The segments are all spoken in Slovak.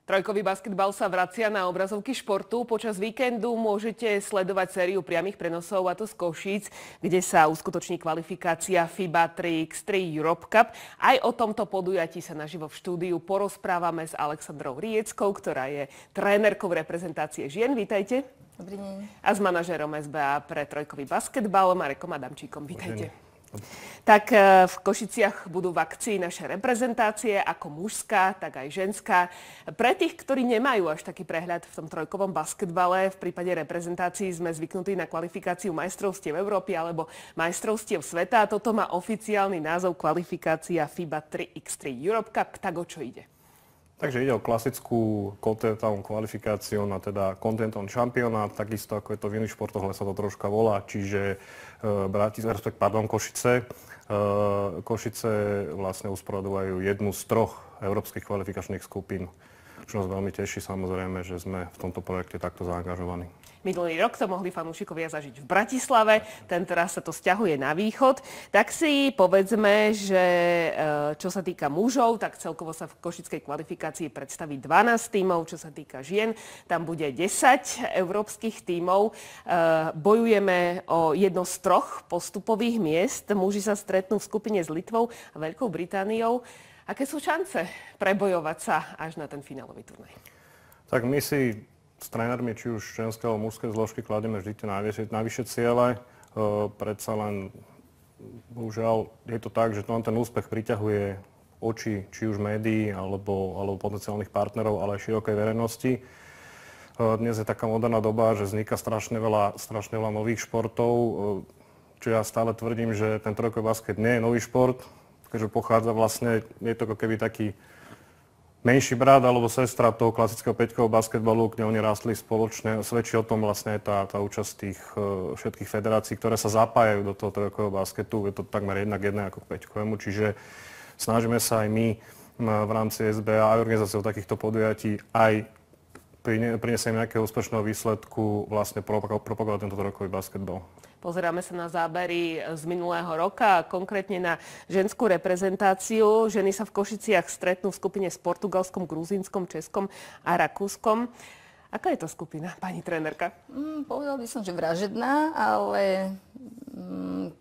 Trojkový basketbal sa vracia na obrazovky športu. Počas víkendu môžete sledovať sériu priamych prenosov, a to z Košíc, kde sa uskutoční kvalifikácia FIBA 3x3 Europe Cup. Aj o tomto podujatí sa naživo v štúdiu porozprávame s Alexandrou Rieckou, ktorá je trénerkou reprezentácie žien. Vítajte. Dobrý deň. A s manažérom SBA pre trojkový basketbal Marekom Adamčíkom. Vítajte. Tak v Košiciach budú v akcii naše reprezentácie, ako mužská, tak aj ženská. Pre tých, ktorí nemajú až taký prehľad v tom trojkovom basketbale, v prípade reprezentácií sme zvyknutí na kvalifikáciu majstrovstiev Európy alebo majstrovstiev sveta. Toto má oficiálny názov kvalifikácia FIBA 3x3 Europe Cup. Tak o čo ide? Takže ide o klasickú kontinentálnu kvalifikáciu na teda kontinentálny šampionát, takisto ako je to v iných športoch, ale sa to troška volá, čiže Košice. Košice vlastne usporadujú jednu z troch európskych kvalifikačných skupín, čo nás veľmi teší, samozrejme, že sme v tomto projekte takto zaangažovaní. Minulý rok to mohli fanúšikovia zažiť v Bratislave, tentoraz sa to sťahuje na východ. Tak si povedzme, že čo sa týka mužov, tak celkovo sa v košickej kvalifikácii predstaví 12 tímov, čo sa týka žien, tam bude 10 európskych tímov. Bojujeme o jedno z troch postupových miest. Muži sa stretnú v skupine s Litvou a Veľkou Britániou. Aké sú šance prebojovať sa až na ten finálový turnaj? Tak my si s trénermi, či už ženské alebo mužské zložky, kladieme vždy tie najvyššie ciele. Predsa len, bohužiaľ, je to tak, že ten úspech priťahuje oči či už médií alebo potenciálnych partnerov, ale aj širokej verejnosti. Dnes je taká moderná doba, že vzniká strašne veľa nových športov. Čo ja stále tvrdím, že ten trojkový basket nie je nový šport, keďže pochádza vlastne, je to ako keby taký menší brat alebo sestra toho klasického päťkového basketbalu, kde oni rástli spoločne. Svedčí o tom vlastne tá účasť tých všetkých federácií, ktoré sa zapájajú do toho trojkového basketu. Je to takmer 1:1 ako k päťkovému, čiže snažíme sa aj my v rámci SBA aj organizáciou takýchto podujatí aj prinesiem nejakého úspešného výsledku vlastne propagovať tento trojkový basketbal. Pozeráme sa na zábery z minulého roka, konkrétne na ženskú reprezentáciu. Ženy sa v Košiciach stretnú v skupine s Portugalskom, Gruzínskom, Českom a Rakúskom. Aká je to skupina, pani trénerka? Povedal by som, že vražedná, ale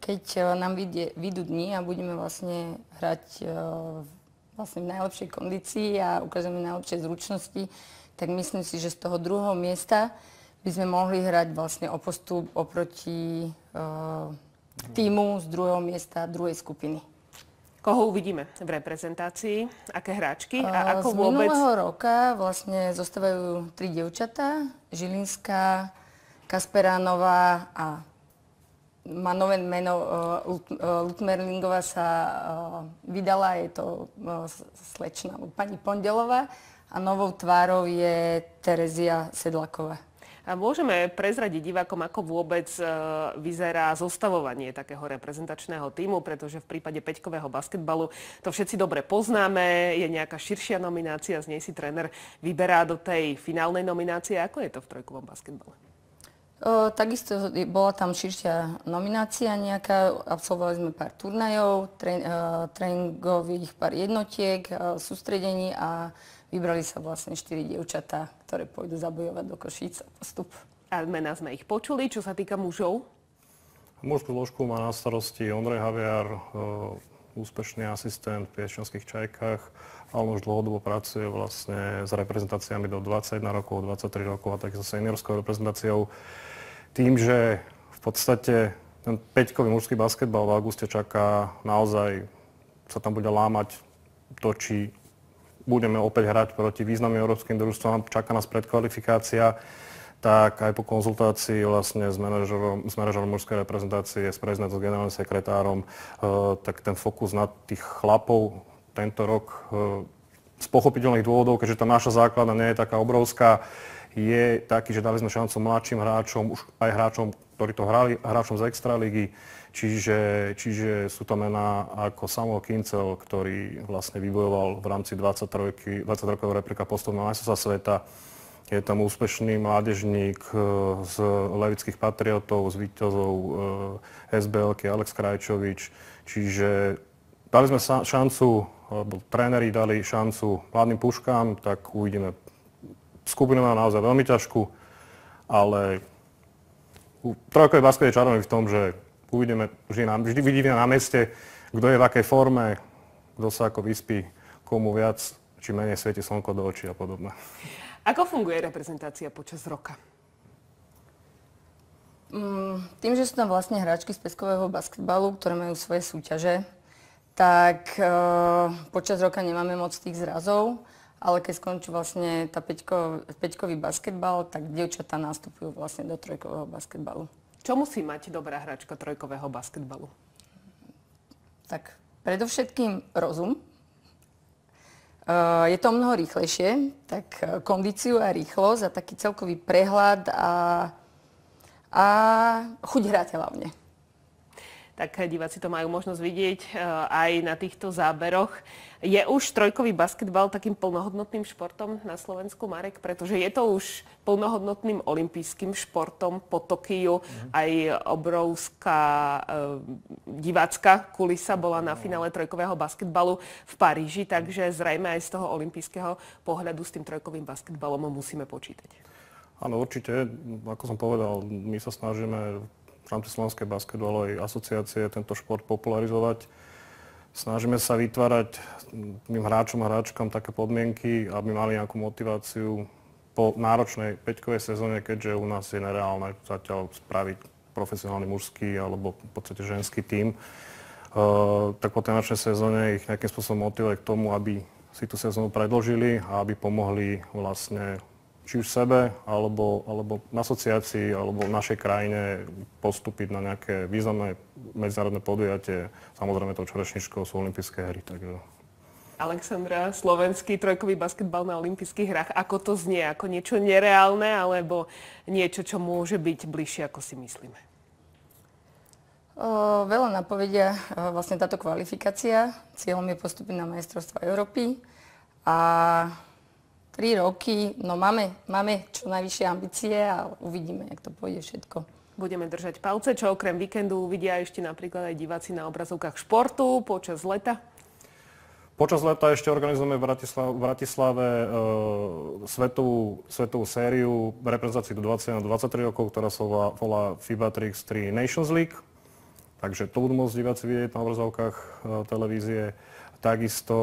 keď nám vyjdú dni a budeme vlastne hrať vlastne v najlepšej kondícii a ukážeme najlepšie zručnosti, tak myslím si, že z toho druhého miesta by sme mohli hrať vlastne o postup oproti týmu z druhého miesta druhej skupiny. Koho uvidíme v reprezentácii? Aké hráčky? A ako vôbec? Z minulého roka vlastne zostávajú 3 dievčatá. Žilinská, Kasperánová a má nové meno Lutmerlingová sa vydala. Je to slečna pani Pondelová a novou tvárou je Terezia Sedlaková. A môžeme prezradiť divákom, ako vôbec vyzerá zostavovanie takého reprezentačného tímu, pretože v prípade päťkového basketbalu to všetci dobre poznáme, je nejaká širšia nominácia, z nej si tréner vyberá do tej finálnej nominácie. Ako je to v trojkovom basketbale? Takisto bola tam širšia nominácia nejaká, absolvovali sme pár turnajov, tréningových pár jednotiek, sústredení a vybrali sa vlastne 4 dievčatá, ktoré pôjdu zabojovať do Košíc a postup. A mená sme ich počuli. Čo sa týka mužov? Mužskú zložku má na starosti Ondrej Haviar, úspešný asistent v Piešťanských Čajkách, ale už dlhodobo pracuje vlastne s reprezentáciami do 21 rokov, 23 rokov a takisto seniorskou reprezentáciou. Tým, že v podstate ten päťkový mužský basketbal v auguste čaká, naozaj sa tam bude lámať to, či budeme opäť hrať proti významným európskym družstvám, čaká nás predkvalifikácia, tak aj po konzultácii vlastne s manažerom mužskej reprezentácie, s prezidentom, s generálnym sekretárom, tak ten fokus na tých chlapov tento rok z pochopiteľných dôvodov, keďže tá naša základna nie je taká obrovská, je taký, že dali sme šancu mladším hráčom, už aj hráčom, ktorí to hrali, hráčom z extraligy. Čiže sú to mená ako Samuel Kincel, ktorý vlastne vybojoval v rámci 23-rokového replika postup na majstrovstvá sveta. Je tam úspešný mládežník z Levických patriotov, z víťazov SBL-ky Alex Krajčovič. Čiže dali sme šancu, tréneri dali šancu mladým puškám, tak uvidíme skupinu majú naozaj veľmi ťažkú, ale trojkový basket je čarovný v tom, že vždy vidíme na meste, kto je v akej forme, kto sa ako vyspí, komu viac či menej svieti slnko do očí a podobne. Ako funguje reprezentácia počas roka? Tým, že sú tam vlastne hráčky z peskového basketbalu, ktoré majú svoje súťaže, tak počas roka nemáme moc tých zrazov, ale keď skončí vlastne tá peťkový basketbal, tak dievčatá nastupujú vlastne do trojkového basketbalu. Čo musí mať dobrá hráčka trojkového basketbalu? Tak predovšetkým rozum. Je to mnoho rýchlejšie, tak kondíciu a rýchlosť a taký celkový prehľad a chuť hrať hlavne. Tak diváci to majú možnosť vidieť aj na týchto záberoch. Je už trojkový basketbal takým plnohodnotným športom na Slovensku, Marek? Pretože je to už plnohodnotným olympijským športom po Tokiu. Aj obrovská divácka kulisa bola na finále trojkového basketbalu v Paríži, takže zrejme aj z toho olympijského pohľadu s tým trojkovým basketbalom musíme počítať. Áno, určite. Ako som povedal, my sa snažíme v rámci Slovenskej basketbalovej asociácie tento šport popularizovať. Snažíme sa vytvárať tým hráčom a hráčkam také podmienky, aby mali nejakú motiváciu po náročnej peťkovej sezóne, keďže u nás je nereálne zatiaľ spraviť profesionálny mužský alebo v podstate ženský tím. Tak po tej náročnej sezóne ich nejakým spôsobom motivovať k tomu, aby si tú sezónu predĺžili a aby pomohli vlastne či už sebe, alebo na asociácii, alebo v našej krajine postúpiť na nejaké významné medzinárodné podujatie. Samozrejme, tou čerešničkou sú olympijské hry. Takže... Alexandra, slovenský trojkový basketbal na olympijských hrách. Ako to znie? Ako niečo nereálne, alebo niečo, čo môže byť bližšie, ako si myslíme? Veľa napovedia vlastne táto kvalifikácia. Cieľom je postúpiť na majstrovstvá Európy. A 3 roky, no máme čo najvyššie ambície a uvidíme, jak to pôjde všetko. Budeme držať palce, čo okrem víkendu uvidia ešte napríklad aj diváci na obrazovkách športu počas leta? Počas leta ešte organizujeme v Bratislave svetovú sériu reprezentácií do 20 na 23 rokov, ktorá sa volá FIBA Trix 3 Nations League. Takže to budú môcť diváci vidieť na obrazovkách televízie. Takisto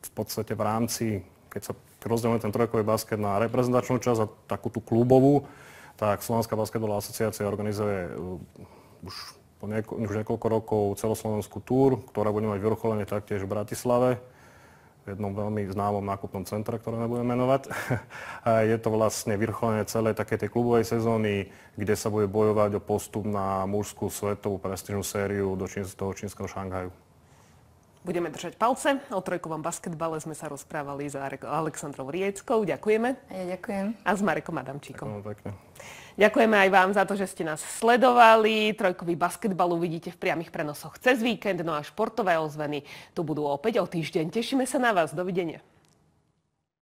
v podstate v rámci, keď sa rozdielme ten trojkový basket na reprezentačnú časť a takú tú klubovú, tak Slovenská basketbalová asociácia organizuje už niekoľko rokov celoslovenskú túr, ktorá bude mať vyvrcholenie taktiež v Bratislave, v jednom veľmi známom nákupnom centre, ktoré nebudem menovať. A je to vlastne vyvrcholenie celej takej tej klubovej sezóny, kde sa bude bojovať o postup na mužskú svetovú prestížnu sériu do toho čínskeho Šanghaju. Budeme držať palce. O trojkovom basketbale sme sa rozprávali s Alexandrou Rieckou. Ďakujeme. Ja ďakujem. A s Marekom Adamčíkom. Ďakujem pekne. Ďakujeme aj vám za to, že ste nás sledovali. Trojkový basketbal uvidíte v priamych prenosoch cez víkend, no a športové ozveny tu budú opäť o týždeň. Tešíme sa na vás. Dovidenia.